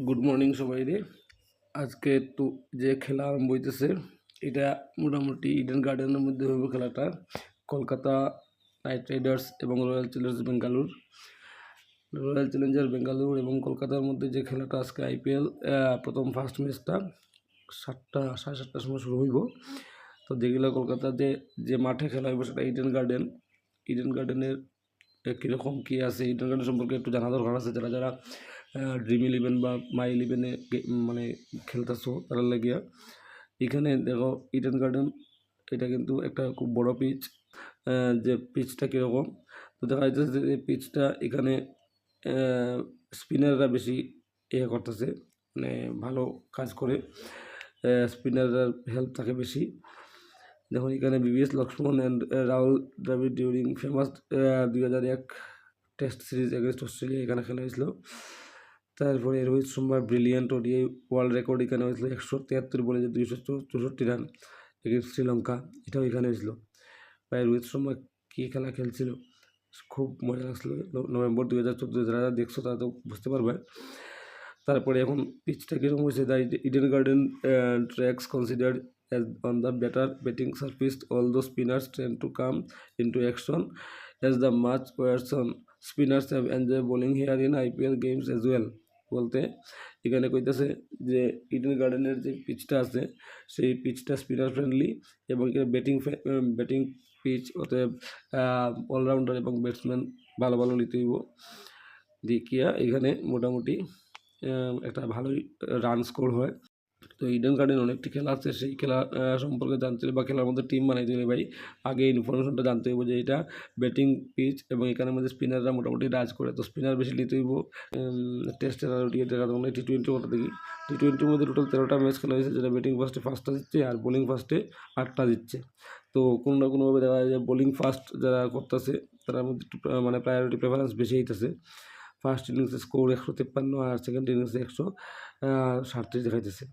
Good morning সবাই রে। আজকে তো যে খেলা আরম্ভ হইতেছে এটা মোটামুটি ইডেন গার্ডেনের মধ্যে হবে খেলাটা। কলকাতা নাইট রাইডার্স এবং রয়্যাল চ্যালেঞ্জার বেঙ্গালুরু এবং কলকাতার মধ্যে যে খেলাটা আজকে আইপিএল প্রথম ফার্স্ট ম্যাচটা 7:30 সময় শুরু হইব। তো যেগুলো কলকাতাতে যে মাঠে খেলা হইব সেটা ইডেন গার্ডেনের কীরকম কী আছে ইডেন গার্ডেন সম্পর্কে একটু জানা দরকার আছে। যারা যারা ড্রিম ইলেভেন বা মাই ইলেভেনে মানে খেলতেছো তারা লাগিয়া এখানে দেখো ইডেন গার্ডেন এটা কিন্তু একটা খুব বড় পিচ। যে পিচটা কীরকম, তো দেখা যাচ্ছে যে এই পিচটা এখানে স্পিনাররা বেশি করতেছে, মানে ভালো কাজ করে, স্পিনাররা হেল্প থাকে বেশি। দেখুন এখানে VVS Laxman and Rahul Dravid during famous 2001 test series against Australia এখানে খেলা হয়েছিল। তারপরে Rohit Sharma brilliant ODI world record এখানে হয়েছিল 173 বলে যে 264 রান এগেনস্ট শ্রীলঙ্কা, এটাও এখানে হয়েছিল। ভাই রোহিত শর্মা কী খেলা খেলছিল, খুব মজা লাগছিল। নভেম্বর 2014 যারা দেখছো তারা তো বুঝতে পারবে। তারপরে এখন পিচটা কীরকম হয়েছে, the Eden garden tracts considered as on the better batting surface, although spinners tend to come into action as the match wears on. Spinners have enjoyed bowling here in IPL games as well. বলতে এখানে কইতেছে যে Eden গার্ডেনের যে পিচটা আছে সেই পিচটা spinner friendly এবং এখানে ব্যাটিং পিচ, অতএব অলরাউন্ডার এবং ব্যাটসম্যান ভালো ভালো নিতে হইব। দেখিয়া এখানে মোটামুটি একটা ভালোই রান স্কোর হয়। তো ইডেন গার্ডেন অনেকটি খেলা আছে, সেই খেলা সম্পর্কে জানতে হলে বা খেলার মধ্যে টিম বানাইতে হলে ভাই আগে ইনফরমেশনটা জানতে হইব যে এটা ব্যাটিং পিচ এবং এখানের মধ্যে স্পিনাররা মোটামুটি রাজ করে। তো স্পিনার বেশি নিতে হইব। টেস্টের আর ওডিআই দেখা যাবে না, টি-20 কথা দেখি। টি-20-র মধ্যে টোটাল 13টা ম্যাচ খেলা হয়েছে, যেটা ব্যাটিং ফার্স্টে 5টা দিচ্ছে আর বোলিং ফার্স্টে 8টা দিচ্ছে। তো কোনো না কোনোভাবে দেখা যায় যে বোলিং ফার্স্ট যারা করতেছে তার মধ্যে একটু মানে প্রায়োরিটি প্রেফারেন্স বেশি হইতেছে। ফার্স্ট ইনিংসে স্কোর 153 আর সেকেন্ড ইনিংসে 137 দেখাইতেছে।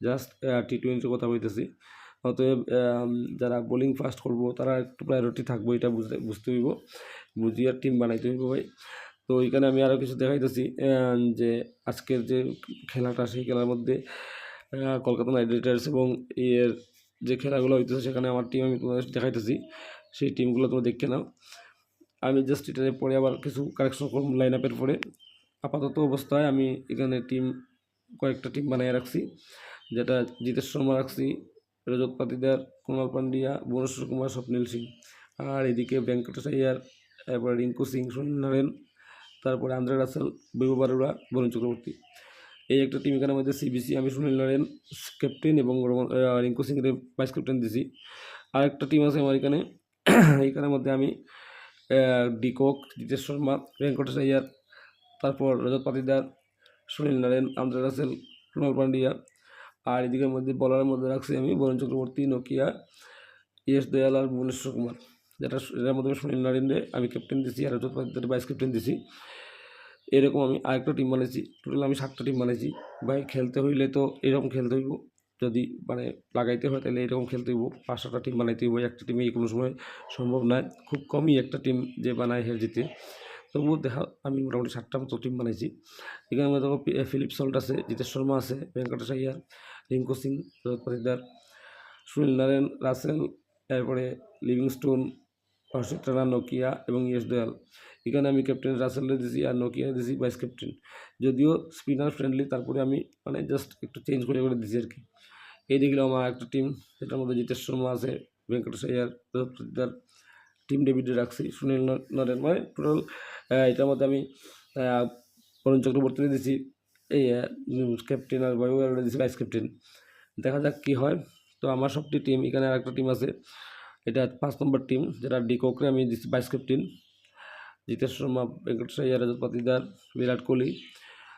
জাস্ট টি-20 কথা বলতেছি। অতএব যারা বোলিং ফাস্ট করবো তারা একটু প্রায়োরিটি থাকবো, এটা বুঝতে হইব, বুঝিয়ে টিম বানাইতে হইব ভাই। তো এখানে আমি আরও কিছু দেখাইতেছি যে আজকের যে খেলাটা সেই খেলার মধ্যে কলকাতা নাইট রাইডার্স এবং এর যে খেলাগুলো হইতেছে সেখানে আমার টিম আমি তোমাদের দেখাইতেছি, সেই টিমগুলো তোমরা দেখে নাও। আমি জাস্ট এটার পরে আবার কিছু কারেকশন করব লাইন আপের পরে। আপাতত অবস্থায় আমি এখানে কয়েকটা টিম বানিয়ে রাখছি, যেটা জিতেশ শর্মা রাখছি, রজত পাতিদার, কুণাল পান্ডিয়া, ভুবনেশ্বর কুমার, স্বপ্নিল সিং, আর এদিকে ভেঙ্কটেশ আইয়ার, এরপরে রিঙ্কু সিং, সুনীল নারায়ণ, তারপরে আন্দ্রে রাসেল, বৈভব বারুড়া, বরুণ চক্রবর্তী। এই একটা টিম এখানের মধ্যে সিবিসি আমি সুনীল নারায়ণ ক্যাপ্টেন এবং রিঙ্কু সিংয়ের ভাইস ক্যাপ্টেন দিছি। আরেকটা টিম আছে আমার এখানে, এইখানের মধ্যে আমি ডিকক, জিতেশ শর্মা, ভেঙ্কটেশ আইয়ার, তারপর রজত পাতিদার, সুনীল নারায়ণ, আন্দ্রে রাসেল, কুণাল পান্ডিয়া, আর এদিকের মধ্যে বলারের মধ্যে রাখছি আমি বরুণ চক্রবর্তী, নোকিয়া, ইয়েশ দয়াল আর ভুবনেশ্বর কুমার। এটার মধ্যে সুনীল নারায়ণে আমি ক্যাপ্টেন দিছি আর রজত পাতিদার ভাইস ক্যাপ্টেন দিছি। এরকম আমি আরেকটা টিম বানাইছি, টোটাল আমি 7টা টিম বানাইছি। ভাই খেলতে হইলে তো এরকম খেলতে হইব, যদি মানে লাগাইতে হয় তাহলে এরকম খেলতে হইব, 5-6টা টিম বানাইতে হইব। একটা টিমে কোনো সময় সম্ভব নয়, খুব কমই একটা টিম যে বানায় হের জিতে। তবুও দেখা আমি মোটামুটি 7টা মতো টিম বানাইছি। এখানে মধ্যে ফিলিপ সল্ট আছে, জিতেশ শর্মা আছে, ভেঙ্কটেশ আইয়ার, রিঙ্কু সিং, রজত পাতিদার, সুনীল নারায়ণ, রাসেল, এরপরে লিভিংস্টোন, হর্ষিত রানা, নোকিয়া এবং ইয়েশ দয়াল। এখানে আমি ক্যাপ্টেন রাসেলকে দিছি আর নোকিয়া দিছি ভাইস ক্যাপ্টেন, যদিও স্পিনার ফ্রেন্ডলি, তারপরে আমি মানে জাস্ট একটু চেঞ্জ করে দিছি আর কি। এই দেখলাম আমার একটা টিম, যেটার মধ্যে জিতেশ শর্মা আছে, ভেঙ্কটেশ আইয়ার, রজত পাতিদার, টিম ডেভিডে রাখছি, সুনীল নারায়ণ, মানে টোটাল এটার মধ্যে আমি বরুণ চক্রবর্তী দিয়েছি এই ক্যাপ্টেন আর বৈভব দিয়েছি ভাইস ক্যাপ্টেন। দেখা যাক কী হয়। তো আমার সবটি টিম, এখানে আর একটা টিম আছে, এটা 5 নম্বর টিম, যেটা ডিকোকরে আমি দিচ্ছি ভাইস ক্যাপ্টেন, জিতেশ শর্মা, ভেঙ্কটেশ আইয়ার, রজত পাতিদার, বিরাট কোহলি,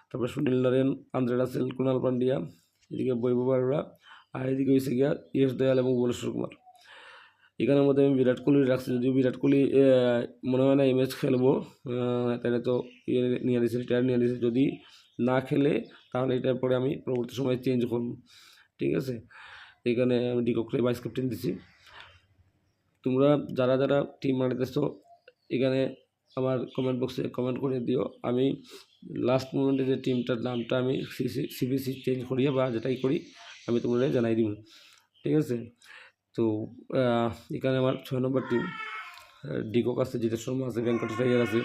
তারপরে সুনীল নারায়ণ, আন্দ্রে রাসেল, কুণাল পান্ডিয়া, এদিকে বৈভব বারুড়া, আর এদিকে হয়েছে গিয়া ইয়েশ দয়াল এবং ভুবনেশ্বর কুমার। এখানের মধ্যে আমি বিরাট কোহলি রাখছি, যদিও বিরাট কোহলি মনে হয় না এই ম্যাচ খেলবো, তাহলে তো নিয়ে দিয়েছে, রিটায়ার নিয়ে দিয়েছে। যদি না খেলে তাহলে এটার পরে আমি পরবর্তী সময় চেঞ্জ করব, ঠিক আছে। এখানে আমি ডিককরে ভাইস ক্যাপ্টেন দিছি। তোমরা যারা যারা টিম বানাইতেছো এখানে আমার কমেন্ট বক্সে কমেন্ট করে দিও। আমি লাস্ট মোমেন্টে যে টিমটার নামটা আমি সিবিসি চেঞ্জ করিয়া বা যেটাই করি আমি তোমাদের জানাই দিব, ঠিক আছে। তো এখানে আমার 6 নম্বর টিম, ডিকক আছে, জিতেশ শর্মা আছে, ভেঙ্কটেশ আইয়ার আছে,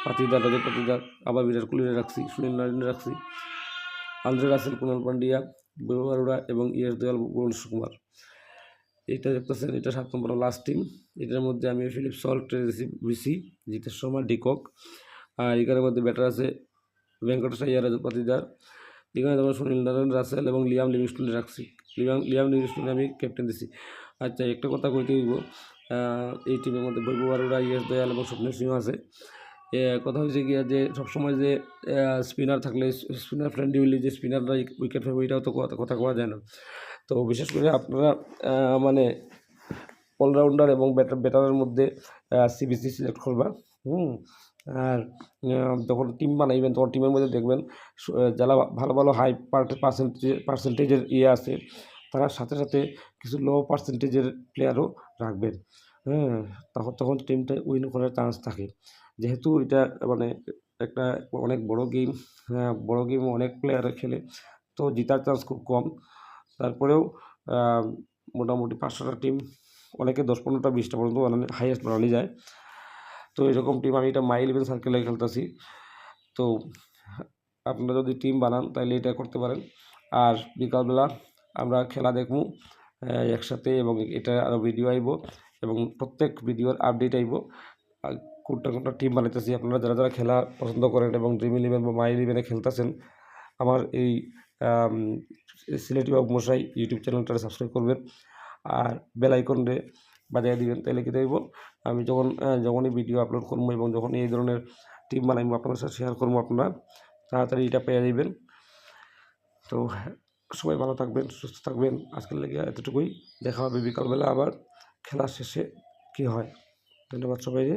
পাতিদার, রজত পাতিদার, আবার বিরাট কোহলিরে রাখছি, সুনীল নারায়ণে রাখছি, আন্দ্রে রাসেল, কুণাল পান্ডিয়া, বৈভব অরোরা এবং ইয়েস দয়াল, ভুবনেশ্বর কুমার। এটা দেখতেছেন, এটা 7 নম্বর লাস্ট টিম। এটার মধ্যে আমি ফিলিপ সল্ট বিসি, জিতেশ শর্মা, ডিকক। আর এখানের মধ্যে ব্যাটার আছে ভেঙ্কটেশ আইয়ার, রজত পাতিদার। এখানে তোমার সুনীল নারায়ণ, রাসেল এবং লিয়াম লিভিংস্টোনে রাখছি। লিয়াম লিভিংস্টোনে আমি ক্যাপ্টেন দিছি। আচ্ছা, একটা কথা কইতে হইব, এই টিমের মধ্যে বৈভব অরোরা, ইয়েস দয়াল এবং স্বপ্নের সিংহ আছে। কথা হয়েছে গিয়া যে সবসময় যে স্পিনার থাকলে স্পিনার ফ্রেন্ডলি হইলে যে স্পিনাররা উইকেট পাবে এটাও তো কথা কওয়া যায় না। তো বিশেষ করে আপনারা মানে অলরাউন্ডার এবং ব্যাটারের মধ্যে সিবিসি সিলেক্ট করবা। আর যখন টিম বানাইবেন তখন টিমের মধ্যে দেখবেন যারা ভালো ভালো হাই পার্সেন্টেজের আছে তারা সাথে সাথে কিছু লো পার্সেন্টেজের প্লেয়ারও রাখবেন। তখন টিমটা উইন করার চান্স থাকে, যেহেতু এটা মানে একটা অনেক বড় গেম, অনেক প্লেয়ার খেলে, তো জেতার চান্স খুব কম। তারপরেও মোটামুটি 5-6টা টিম, অনেকে 10-15টা 20টা পর্যন্ত হাইয়েস্ট বানানো যায়। তো এরকম টিম আমি এটা মাই ইলেভেন সার্কেলে খেলতেছি। তো আপনারা যদি টিম বানান তাহলে এটা করতে পারেন। আর বিকালবেলা আমরা খেলা দেখবো একসাথে, এবং এটা আরও ভিডিও আইব এবং প্রত্যেক ভিডিওর আপডেট আইব কোনটা টিম বানাইতেছি। আপনারা যারা খেলা পছন্দ করেন এবং ড্রিম ইলেভেন বা মাই ইলেভেনে খেলতেছেন, আমার এই সিলেটি বাবু মশাই ইউটিউব চ্যানেলটা সাবস্ক্রাইব করবেন আর বেল আইকনরে বাজায় দিবেন, তাহলে কি দেব আমি যখনই ভিডিও আপলোড করবো এবং যখনই এই ধরনের টিম বানাইবো আপনাদের সাথে শেয়ার করবো, আপনারা তাড়াতাড়ি এটা পেয়ে যাবেন। তো সবাই ভালো থাকবেন, সুস্থ থাকবেন। আজকের লেগে এতটুকুই, দেখা হবে বিকালবেলা আবার খেলা শেষে কি হয়। ধন্যবাদ সবাইকে।